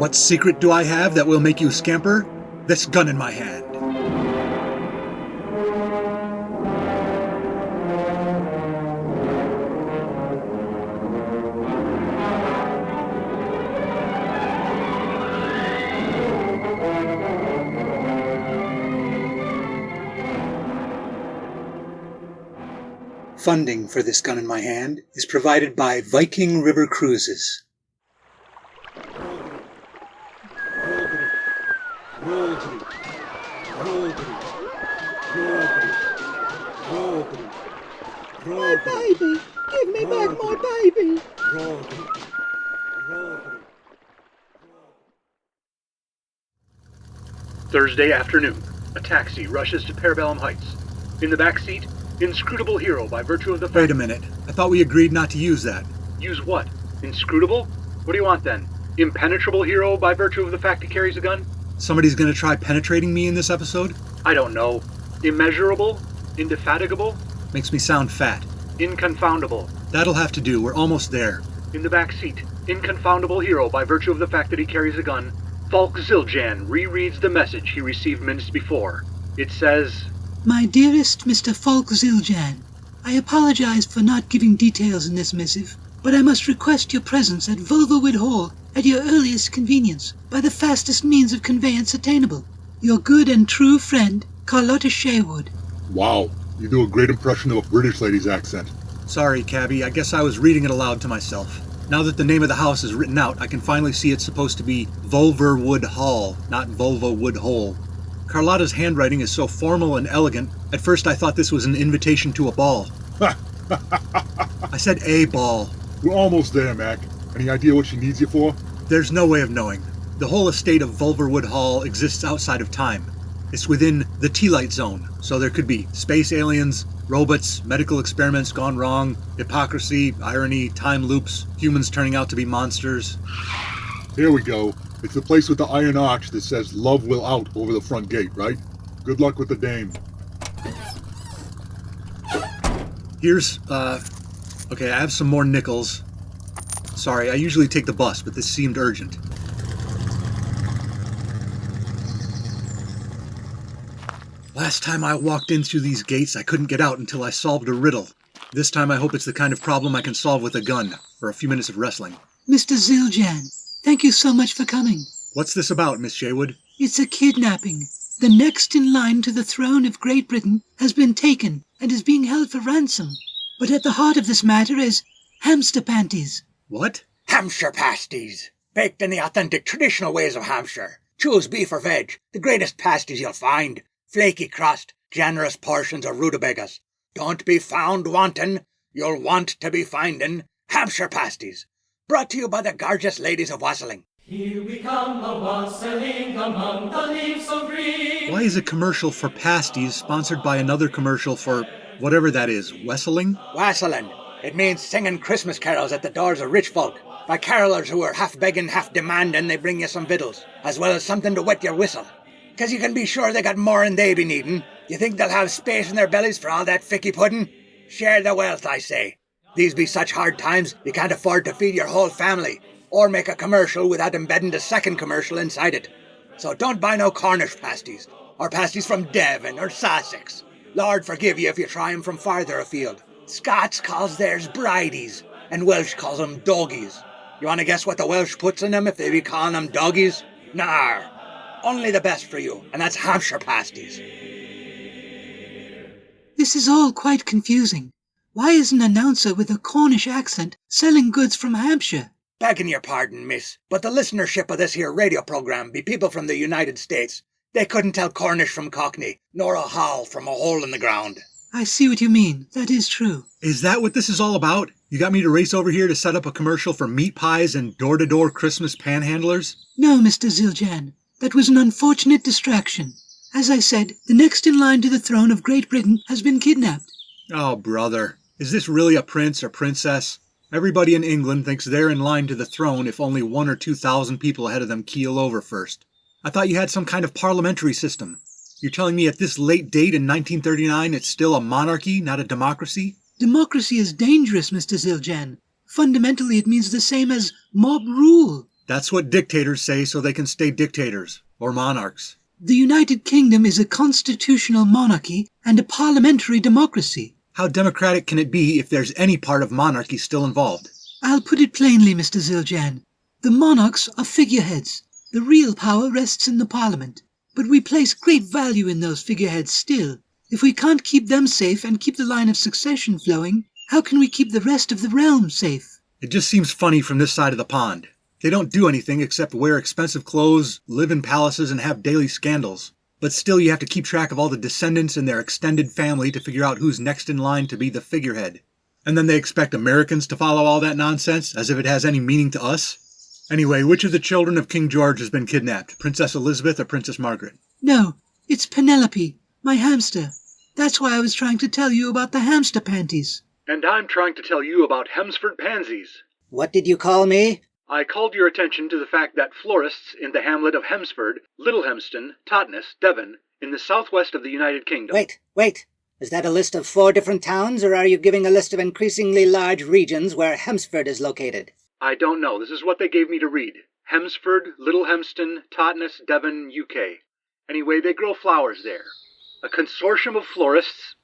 What secret do I have that will make you scamper? This gun in my hand. Funding for This Gun in My Hand is provided by Viking River Cruises. My baby! Give me back my baby! Thursday afternoon, a taxi rushes to Parabellum Heights. In the back seat, Inscrutable Hero by virtue of the fact... Wait a minute. I thought we agreed not to use that. Use what? Inscrutable? What do you want then? Impenetrable Hero by virtue of the fact he carries a gun? Somebody's gonna try penetrating me in this episode? I don't know. Immeasurable? Indefatigable? Makes me sound fat. Inconfoundable. That'll have to do. We're almost there. In the back seat, Inconfoundable Hero by virtue of the fact that he carries a gun, Falk Zildjian rereads the message he received minutes before. It says... My dearest Mr. Falk Zildjian, I apologize for not giving details in this missive, but I must request your presence at Vulvawood Hall at your earliest convenience, by the fastest means of conveyance attainable. Your good and true friend, Carlotta Sherwood. Wow, you do a great impression of a British lady's accent. Sorry, Cabby, I guess I was reading it aloud to myself. Now that the name of the house is written out, I can finally see it's supposed to be Vulverwood Hall, not Vulvawood Hole. Carlotta's handwriting is so formal and elegant, at first I thought this was an invitation to a ball. I said a ball. We're almost there, Mac. Any idea what she needs you for? There's no way of knowing. The whole estate of Vulverwood Hall exists outside of time. It's within the T-Light Zone, so there could be space aliens, robots, medical experiments gone wrong, hypocrisy, irony, time loops, humans turning out to be monsters. Here we go. It's the place with the iron arch that says love will out over the front gate, right? Good luck with the dame. Here's, okay, I have some more nickels. Sorry, I usually take the bus, but this seemed urgent. Last time I walked in through these gates, I couldn't get out until I solved a riddle. This time I hope it's the kind of problem I can solve with a gun, or a few minutes of wrestling. Mr. Zildjian, thank you so much for coming. What's this about, Miss Sherwood? It's a kidnapping. The next in line to the throne of Great Britain has been taken and is being held for ransom. But at the heart of this matter is Hamster Panties. What? Hamster Pasties, baked in the authentic traditional ways of Hampshire. Choose beef or veg, the greatest pasties you'll find. Flaky crust, generous portions of rutabagas. Don't be found wanting, you'll want to be finding Hamster Pasties. Brought to you by the gorgeous ladies of Wassailing. Here we come a-wassailing among the leaves so green. Why is a commercial for pasties sponsored by another commercial for whatever that is, Wesseling? Wassailing. It means singing Christmas carols at the doors of rich folk. By carolers who are half begging, half demanding they bring you some victuals, as well as something to wet your whistle. 'Cause you can be sure they got more than they be needing. You think they'll have space in their bellies for all that ficky pudding? Share the wealth, I say. These be such hard times, you can't afford to feed your whole family, or make a commercial without embedding the second commercial inside it. So don't buy no Cornish pasties, or pasties from Devon or Sussex. Lord forgive you if you try 'em from farther afield. Scots calls theirs bridies, and Welsh calls 'em doggies. You want to guess what the Welsh puts in them if they be calling 'em doggies? Nar. Only the best for you, and that's Hampshire pasties. This is all quite confusing. Why is an announcer with a Cornish accent selling goods from Hampshire? Begging your pardon, miss, but the listenership of this here radio programme be people from the United States. They couldn't tell Cornish from Cockney, nor a howl from a hole in the ground. I see what you mean. That is true. Is that what this is all about? You got me to race over here to set up a commercial for meat pies and door-to-door Christmas panhandlers? No, Mr. Zildjian. That was an unfortunate distraction. As I said, the next in line to the throne of Great Britain has been kidnapped. Oh, brother. Is this really a prince or princess? Everybody in England thinks they're in line to the throne if only 1,000 or 2,000 people ahead of them keel over first. I thought you had some kind of parliamentary system. You're telling me at this late date in 1939 it's still a monarchy, not a democracy? Democracy is dangerous, Mr. Zildjian. Fundamentally, it means the same as mob rule. That's what dictators say so they can stay dictators, or monarchs. The United Kingdom is a constitutional monarchy and a parliamentary democracy. How democratic can it be if there's any part of monarchy still involved? I'll put it plainly, Mr. Zildjian. The monarchs are figureheads. The real power rests in the parliament. But we place great value in those figureheads still. If we can't keep them safe and keep the line of succession flowing, how can we keep the rest of the realm safe? It just seems funny from this side of the pond. They don't do anything except wear expensive clothes, live in palaces, and have daily scandals. But still you have to keep track of all the descendants and their extended family to figure out who's next in line to be the figurehead. And then they expect Americans to follow all that nonsense, as if it has any meaning to us? Anyway, which of the children of King George has been kidnapped? Princess Elizabeth or Princess Margaret? No, it's Penelope, my hamster. That's why I was trying to tell you about the Hamster Panties. And I'm trying to tell you about Hamster Panties. What did you call me? I called your attention to the fact that florists in the hamlet of Hemsford, Little Hempston, Totnes, Devon, in the southwest of the United Kingdom. Wait. Is that a list of 4 different towns, or are you giving a list of increasingly large regions where Hemsford is located? I don't know. This is what they gave me to read. Hemsford, Little Hempston, Totnes, Devon, UK. Anyway, they grow flowers there. A consortium of florists,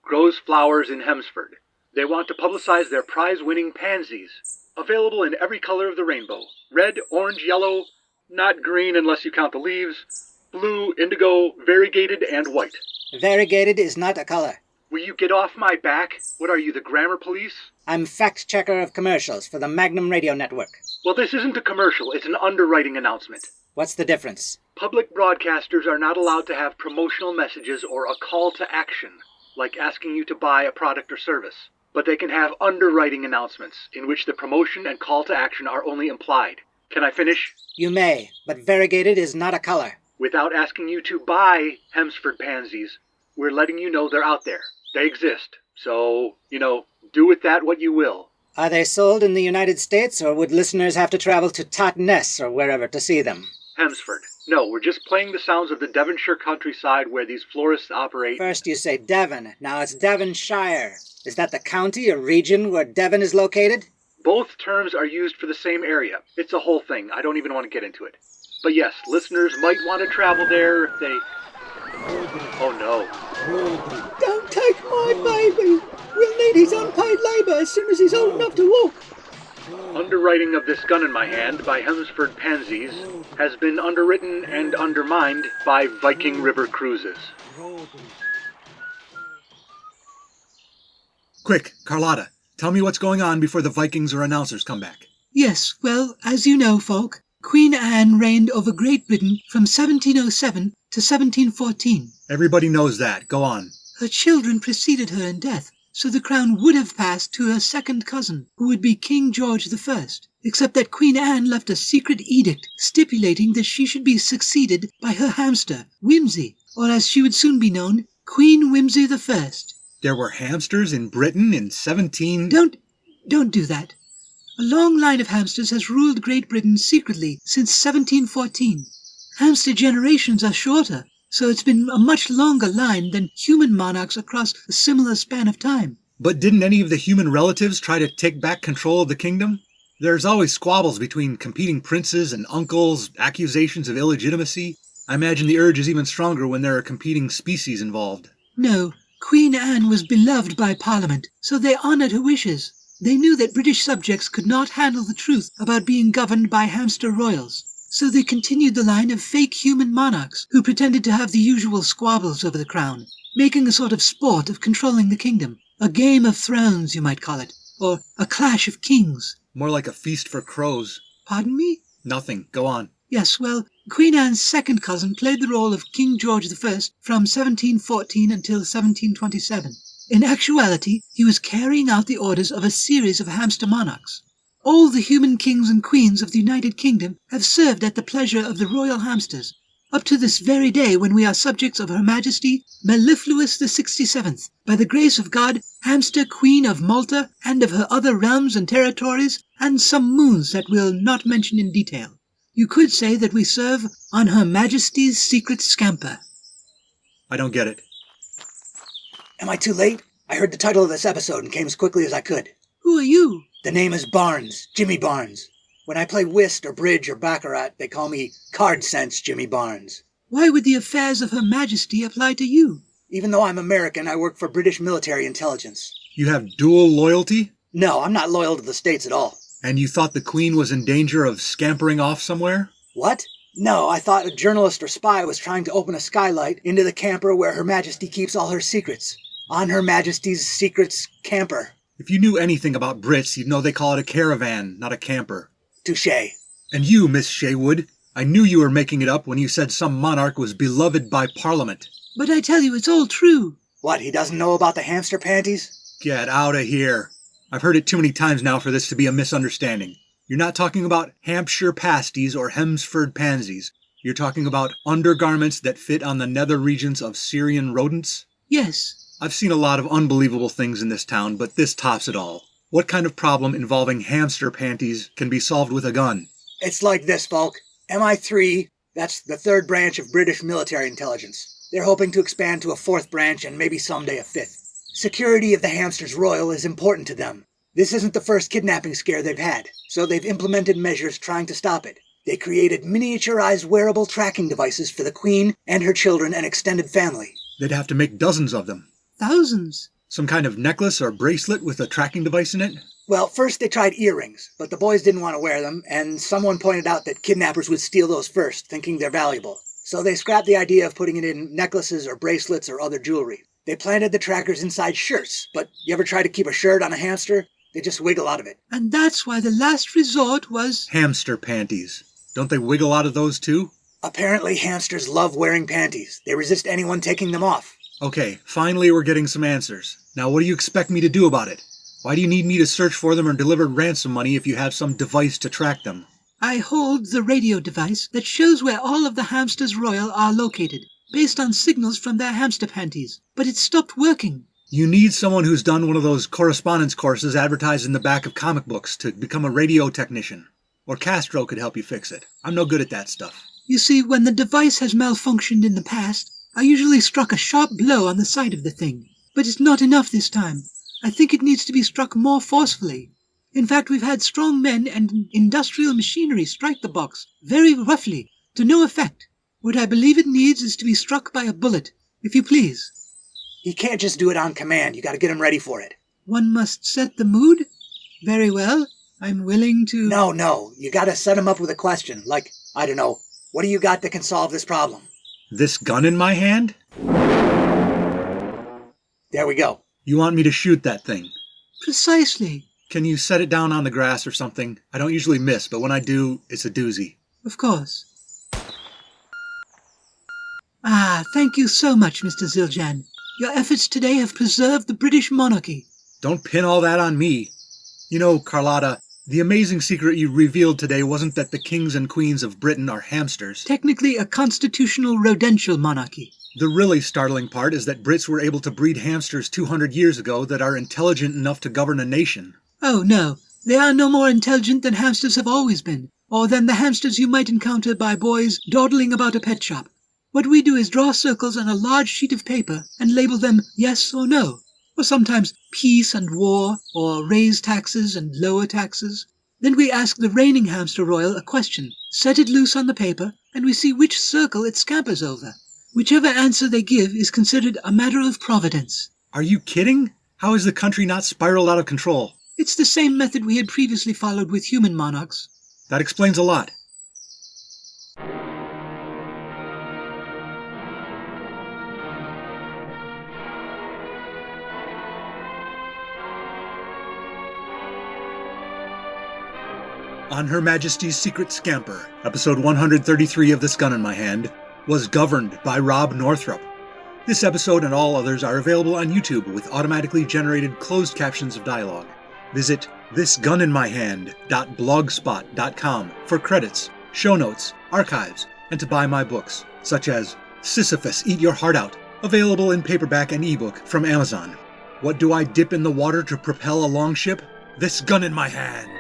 grows flowers in Hemsford. They want to publicize their prize-winning pansies. Available in every color of the rainbow. Red, orange, yellow, not green unless you count the leaves, blue, indigo, variegated, and white. Variegated is not a color. Will you get off my back? What are you, the grammar police? I'm fact-checker of commercials for the Magnum Radio Network. Well, this isn't a commercial, it's an underwriting announcement. What's the difference? Public broadcasters are not allowed to have promotional messages or a call to action, like asking you to buy a product or service. But they can have underwriting announcements, in which the promotion and call to action are only implied. Can I finish? You may, but variegated is not a color. Without asking you to buy Hemsford pansies, we're letting you know they're out there. They exist. So, do with that what you will. Are they sold in the United States, or would listeners have to travel to Totnes or wherever to see them? Hemsford. No, we're just playing the sounds of the Devonshire countryside where these florists operate. First you say Devon, now it's Devonshire. Is that the county or region where Devon is located? Both terms are used for the same area. It's a whole thing. I don't even want to get into it. But yes, listeners might want to travel there if they... Oh no. Don't take my baby! We'll need his unpaid labour as soon as he's old enough to walk. Underwriting of this gun in my hand by Hemsford Pansies has been underwritten and undermined by Viking River Cruises. Quick, Carlotta, tell me what's going on before the Vikings or announcers come back. Yes, well, as you know, Falk, Queen Anne reigned over Great Britain from 1707 to 1714. Everybody knows that. Go on. Her children preceded her in death, so the crown would have passed to her second cousin, who would be King George I, except that Queen Anne left a secret edict stipulating that she should be succeeded by her hamster, Whimsy, or as she would soon be known, Queen Whimsy I. There were hamsters in Britain in 17... Don't do that. A long line of hamsters has ruled Great Britain secretly since 1714. Hamster generations are shorter, so it's been a much longer line than human monarchs across a similar span of time. But didn't any of the human relatives try to take back control of the kingdom? There's always squabbles between competing princes and uncles, accusations of illegitimacy. I imagine the urge is even stronger when there are competing species involved. No, Queen Anne was beloved by Parliament, so they honoured her wishes. They knew that British subjects could not handle the truth about being governed by hamster royals, so they continued the line of fake human monarchs who pretended to have the usual squabbles over the crown, making a sort of sport of controlling the kingdom. A Game of Thrones, you might call it, or a clash of kings. More like a feast for crows. Pardon me? Nothing. Go on. Yes, well, Queen Anne's second cousin played the role of King George I from 1714 until 1727. In actuality, he was carrying out the orders of a series of hamster monarchs. All the human kings and queens of the United Kingdom have served at the pleasure of the royal hamsters, up to this very day when we are subjects of Her Majesty Mellifluous the 67th, by the grace of God, Hamster Queen of Malta, and of her other realms and territories, and some moons that we'll not mention in detail. You could say that we serve on Her Majesty's secret Scamper. I don't get it. Am I too late? I heard the title of this episode and came as quickly as I could. Who are you? The name is Barnes, Jimmy Barnes. When I play whist or bridge or baccarat, they call me Card Sense Jimmy Barnes. Why would the affairs of Her Majesty apply to you? Even though I'm American, I work for British military intelligence. You have dual loyalty? No, I'm not loyal to the States at all. And you thought the Queen was in danger of scampering off somewhere? What? No, I thought a journalist or spy was trying to open a skylight into the camper where Her Majesty keeps all her secrets. On Her Majesty's Secrets camper. If you knew anything about Brits, you'd know they call it a caravan, not a camper. Touché. And you, Miss Shaywood, I knew you were making it up when you said some monarch was beloved by Parliament. But I tell you, it's all true. What, he doesn't know about the hamster panties? Get out of here. I've heard it too many times now for this to be a misunderstanding. You're not talking about Hampshire Pasties or Hamster Panties. You're talking about undergarments that fit on the nether regions of Syrian rodents? Yes. I've seen a lot of unbelievable things in this town, but this tops it all. What kind of problem involving hamster panties can be solved with a gun? It's like this, Falk. MI3, that's the third branch of British military intelligence. They're hoping to expand to a fourth branch and maybe someday a fifth. Security of the hamsters royal is important to them. This isn't the first kidnapping scare they've had, so they've implemented measures trying to stop it. They created miniaturized wearable tracking devices for the Queen and her children and extended family. They'd have to make dozens of them. Thousands. Some kind of necklace or bracelet with a tracking device in it? Well, first they tried earrings, but the boys didn't want to wear them, and someone pointed out that kidnappers would steal those first, thinking they're valuable. So they scrapped the idea of putting it in necklaces or bracelets or other jewelry. They planted the trackers inside shirts, but you ever try to keep a shirt on a hamster? They just wiggle out of it. And that's why the last resort was... Hamster panties. Don't they wiggle out of those too? Apparently hamsters love wearing panties. They resist anyone taking them off. Okay, finally we're getting some answers. Now what do you expect me to do about it? Why do you need me to search for them or deliver ransom money if you have some device to track them? I hold the radio device that shows where all of the hamsters royal are located, based on signals from their hamster panties. But it stopped working. You need someone who's done one of those correspondence courses advertised in the back of comic books to become a radio technician. Or Castro could help you fix it. I'm no good at that stuff. You see, when the device has malfunctioned in the past, I usually struck a sharp blow on the side of the thing. But it's not enough this time. I think it needs to be struck more forcefully. In fact, we've had strong men and industrial machinery strike the box very roughly, to no effect. What I believe it needs is to be struck by a bullet, if you please. He can't just do it on command. You gotta get him ready for it. One must set the mood? Very well. I'm willing to... No. You gotta set him up with a question. Like, I don't know, what do you got that can solve this problem? This gun in my hand? There we go. You want me to shoot that thing? Precisely. Can you set it down on the grass or something? I don't usually miss, but when I do, it's a doozy. Of course. Thank you so much, Mr. Zildjian. Your efforts today have preserved the British monarchy. Don't pin all that on me. You know, Carlotta, the amazing secret you revealed today wasn't that the kings and queens of Britain are hamsters. Technically a constitutional rodential monarchy. The really startling part is that Brits were able to breed hamsters 200 years ago that are intelligent enough to govern a nation. Oh, no. They are no more intelligent than hamsters have always been, or than the hamsters you might encounter by boys dawdling about a pet shop. What we do is draw circles on a large sheet of paper and label them yes or no, or sometimes peace and war, or raise taxes and lower taxes. Then we ask the reigning hamster royal a question, set it loose on the paper, and we see which circle it scampers over. Whichever answer they give is considered a matter of providence. Are you kidding? How has the country not spiraled out of control? It's the same method we had previously followed with human monarchs. That explains a lot. On Her Majesty's Secret Scamper, episode 133 of This Gun in My Hand, was governed by Rob Northrup. This episode and all others are available on YouTube with automatically generated closed captions of dialogue. Visit thisguninmyhand.blogspot.com for credits, show notes, archives, and to buy my books, such as Sisyphus Eat Your Heart Out, available in paperback and ebook from Amazon. What do I dip in the water to propel a longship? This gun in my hand.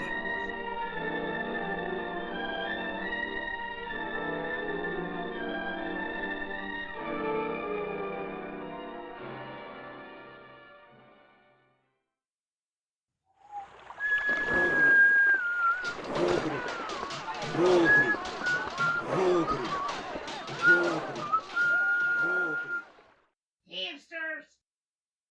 Roll, please.